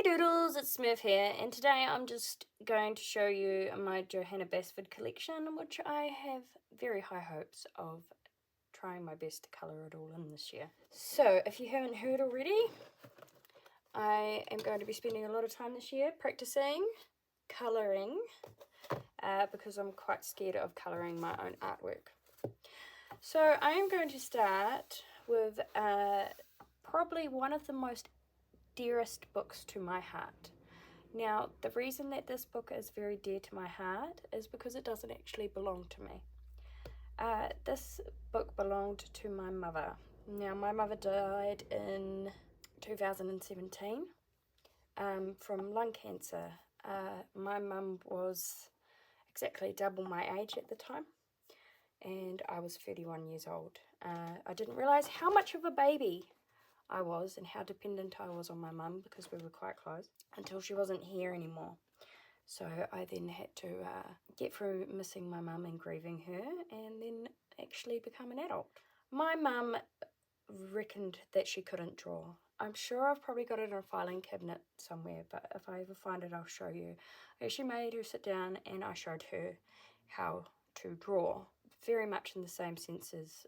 Hey Doodles, it's Smurf here, and today I'm just going to show you my Johanna Basford collection, which I have very high hopes of trying my best to colour it all in this year. So, if you haven't heard already, I am going to be spending a lot of time this year practicing colouring, because I'm quite scared of colouring my own artwork. So, I am going to start with probably one of the most dearest books to my heart. Now, the reason that this book is very dear to my heart is because it doesn't actually belong to me. This book belonged to my mother. Now, my mother died in 2017 from lung cancer. My mum was exactly double my age at the time, and I was 31 years old. I didn't realise how much of a baby I was and how dependent I was on my mum because we were quite close until she wasn't here anymore. So I then had to get through missing my mum and grieving her and then actually become an adult. My mum reckoned that she couldn't draw. I'm sure I've probably got it in a filing cabinet somewhere, but if I ever find it, I'll show you. I actually made her sit down and I showed her how to draw. Very much in the same sense as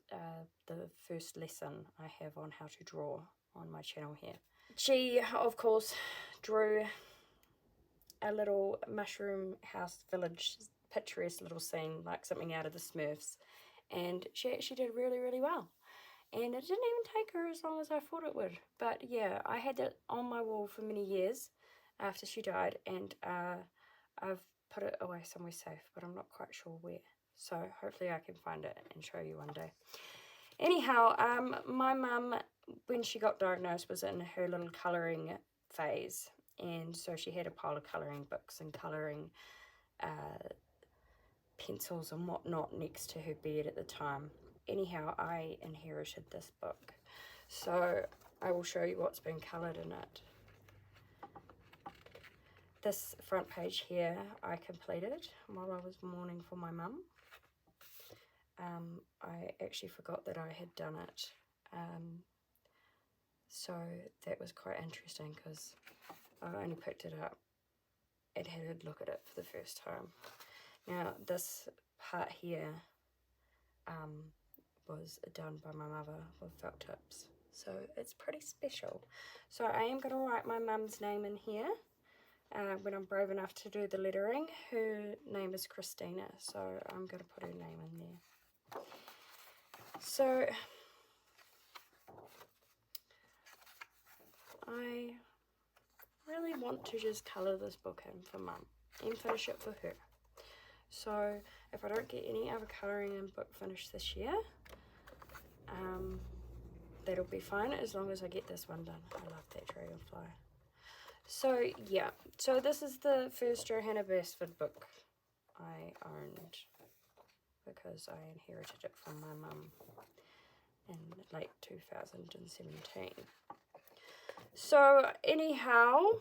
the first lesson I have on how to draw on my channel here. She, of course, drew a little mushroom house village, picturesque little scene, like something out of the Smurfs, and she actually did really, really well. And it didn't even take her as long as I thought it would. But yeah, I had that on my wall for many years after she died, and I've put it away somewhere safe, but I'm not quite sure where. So hopefully I can find it and show you one day. Anyhow, my mum, when she got diagnosed, was in her little colouring phase, and so she had a pile of colouring books and colouring pencils and whatnot next to her bed at the time. Anyhow, I inherited this book, so I will show you what's been coloured in it. This front page here I completed while I was mourning for my mum. I actually forgot that I had done it, so that was quite interesting because I only picked it up and had a look at it for the first time. Now this part here was done by my mother with felt tips, so it's pretty special. So I am going to write my mum's name in here when I'm brave enough to do the lettering. Her name is Christina, so I'm going to put her name in there. So I really want to just colour this book in for mum and finish it for her. So if I don't get any other colouring in book finished this year, that'll be fine as long as I get this one done. I love that dragonfly. So yeah, so this is the first Johanna Basford book I owned because I inherited it from my mum in late 2017. So anyhow,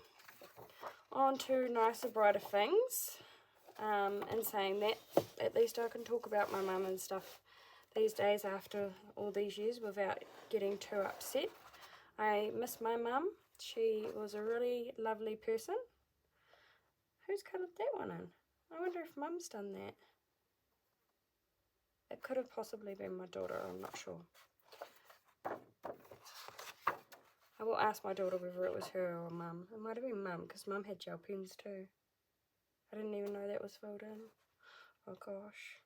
on to nicer, brighter things. And saying that, at least I can talk about my mum and stuff these days after all these years without getting too upset. I miss my mum. She was a really lovely person. Who's coloured that one in? I wonder if mum's done that. It could have possibly been my daughter, I'm not sure. I will ask my daughter whether it was her or mum. It might have been mum, because mum had gel pens too. I didn't even know that was filled in. Oh gosh.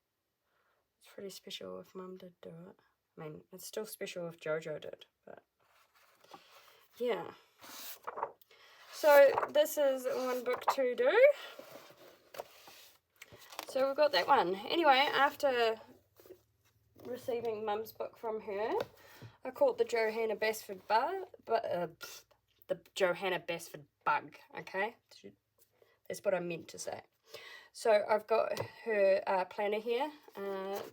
It's pretty special if mum did do it. I mean, it's still special if Jojo did, but yeah. So this is one book to do. So we've got that one. Anyway, after receiving mum's book from her, I caught the Johanna Basford the Johanna Basford bug, okay? That's what I meant to say. So I've got her planner here.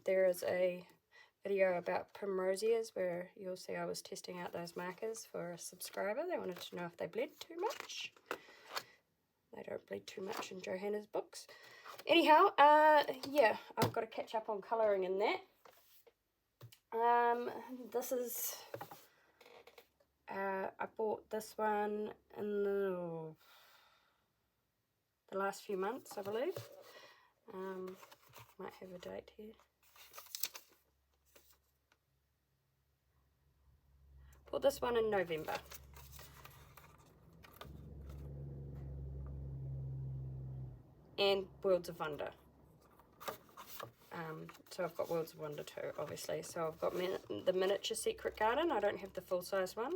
There is a video about primrosias where you'll see I was testing out those markers for a subscriber. They wanted to know if they bled too much. They don't bleed too much in Johanna's books. Anyhow, yeah, I've got to catch up on colouring in that. This is, I bought this one in the the last few months, I believe. Might have a date here. Bought this one in November. And Worlds of Wonder. So I've got Worlds of Wonder too, obviously. So I've got the miniature Secret Garden. I don't have the full-size one.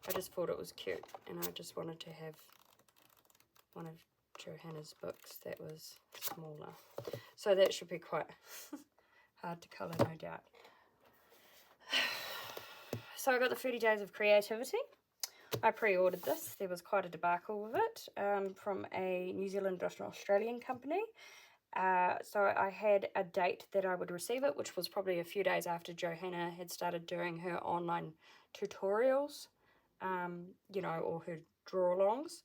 I just thought it was cute, and I just wanted to have one of Johanna's books that was smaller. So that should be quite hard to colour, no doubt. So I got the 30 Days of Creativity. I pre-ordered this. There was quite a debacle with it from a New Zealand or Australian company. So I had a date that I would receive it, which was probably a few days after Johanna had started doing her online tutorials, you know, or her draw-alongs.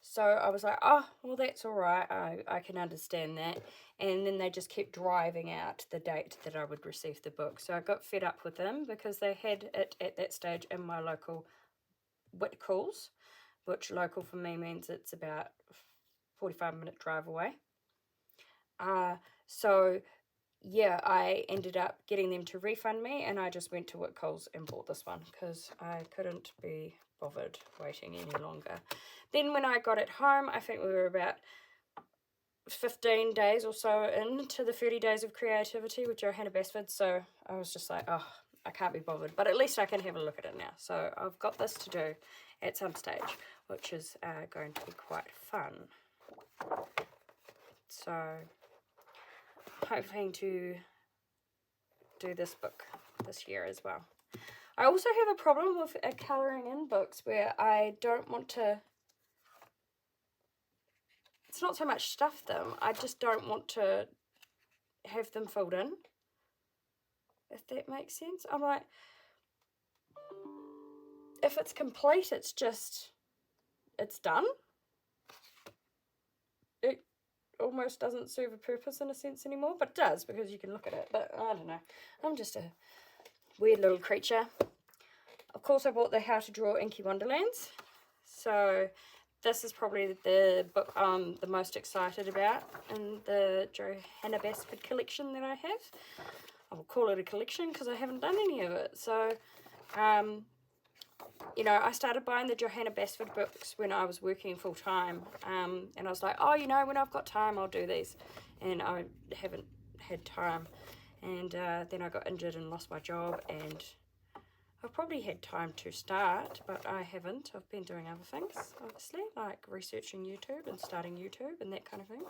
So I was like, oh, well, that's all right. I can understand that. And then they just kept driving out the date that I would receive the book. So I got fed up with them because they had it at that stage in my local Whitcoulls, which local for me means it's about 45-minute drive away. So yeah, I ended up getting them to refund me, and I just went to Whitcoulls and bought this one because I couldn't be bothered waiting any longer. Then when I got it home, I think we were about 15 days or so into the 30 Days of Creativity with Johanna Basford, so I was just like, oh, I can't be bothered, but at least I can have a look at it now. So I've got this to do at some stage, which is going to be quite fun. So hoping to do this book this year as well. I also have a problem with colouring in books where I don't want to, it's not so much stuff them, I just don't want to have them filled in, if that makes sense. I'm like, if it's complete, it's just, it's done. It almost doesn't serve a purpose in a sense anymore, but it does because you can look at it. But I don't know, I'm just a weird little creature. Of course, I bought the How to Draw Inky Wonderlands. So this is probably the book I'm the most excited about in the Johanna Basford collection that I have. I will call it a collection because I haven't done any of it. So, you know, I started buying the Johanna Basford books when I was working full time. And I was like, oh, you know, when I've got time, I'll do these. And I haven't had time. And then I got injured and lost my job, and I've probably had time to start, but I haven't. I've been doing other things, obviously, like researching YouTube and starting YouTube and that kind of thing.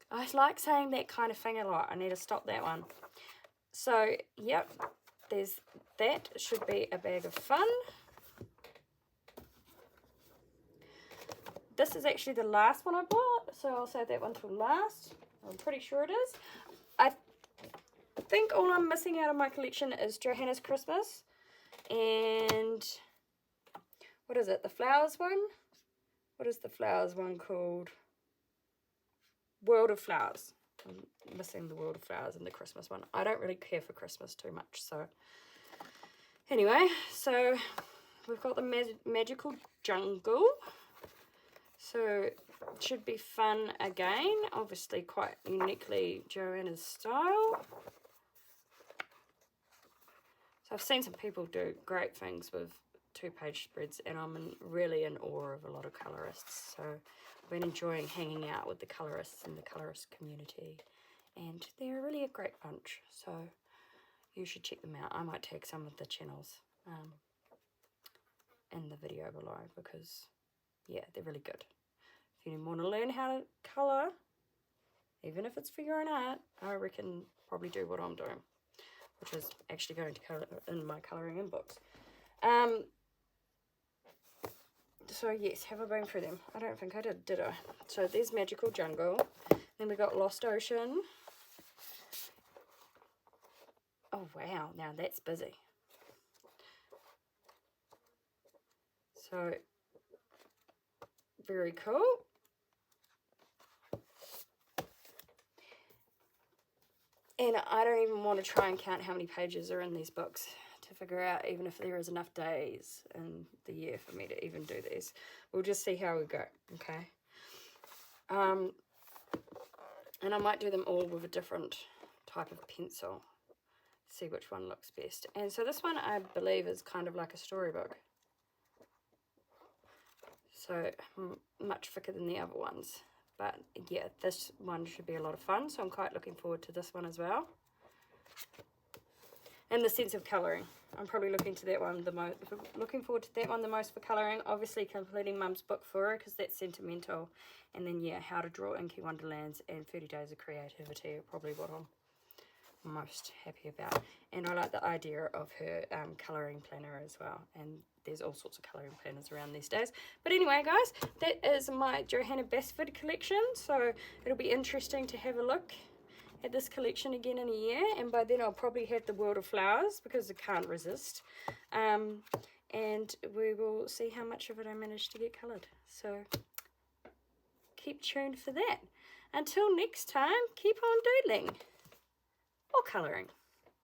I like saying that kind of thing a lot. I need to stop that one. So, yep, there's that. It should be a bag of fun. This is actually the last one I bought, so I'll save that one till last. I'm pretty sure it is. I think all I'm missing out of my collection is Johanna's Christmas. And what is it, the flowers one? What is the flowers one called? World of Flowers. I'm missing the World of Flowers and the Christmas one. I don't really care for Christmas too much, so anyway, so we've got the Magical Jungle. So it should be fun again, obviously quite uniquely Johanna's style. So I've seen some people do great things with 2-page spreads, and I'm really in awe of a lot of colorists. So I've been enjoying hanging out with the colorists and the colorist community, and they're really a great bunch. So you should check them out. I might tag some of the channels in the video below because, yeah, they're really good. If you want to learn how to colour, even if it's for your own art, I reckon probably do what I'm doing, which is actually going to colour in my colouring in books. So yes, have I been through them? I don't think I did I? So there's Magical Jungle. Then we got Lost Ocean. Oh wow, now that's busy. So very cool. And I don't even want to try and count how many pages are in these books, to to figure out even if there is enough days in the year for me to even do these. We'll just see how we go, okay? And I might do them all with a different type of pencil, see which one looks best. And so this one I believe is kind of like a storybook, so much thicker than the other ones. But yeah, this one should be a lot of fun, so I'm quite looking forward to this one as well. And the sense of colouring, I'm probably looking forward to that one the most for colouring. Obviously completing Mum's book for her, because that's sentimental. And then yeah, how to draw Inky Wonderlands and 30 Days of Creativity are probably what I'm most happy about. And I like the idea of her colouring planner as well. And there's all sorts of colouring planners around these days. But anyway, guys, that is my Johanna Basford collection. So it'll be interesting to have a look at this collection again in a year, and by then I'll probably have the World of Flowers, because I can't resist, and we will see how much of it I manage to get coloured. So keep tuned for that. Until next time, keep on doodling or colouring.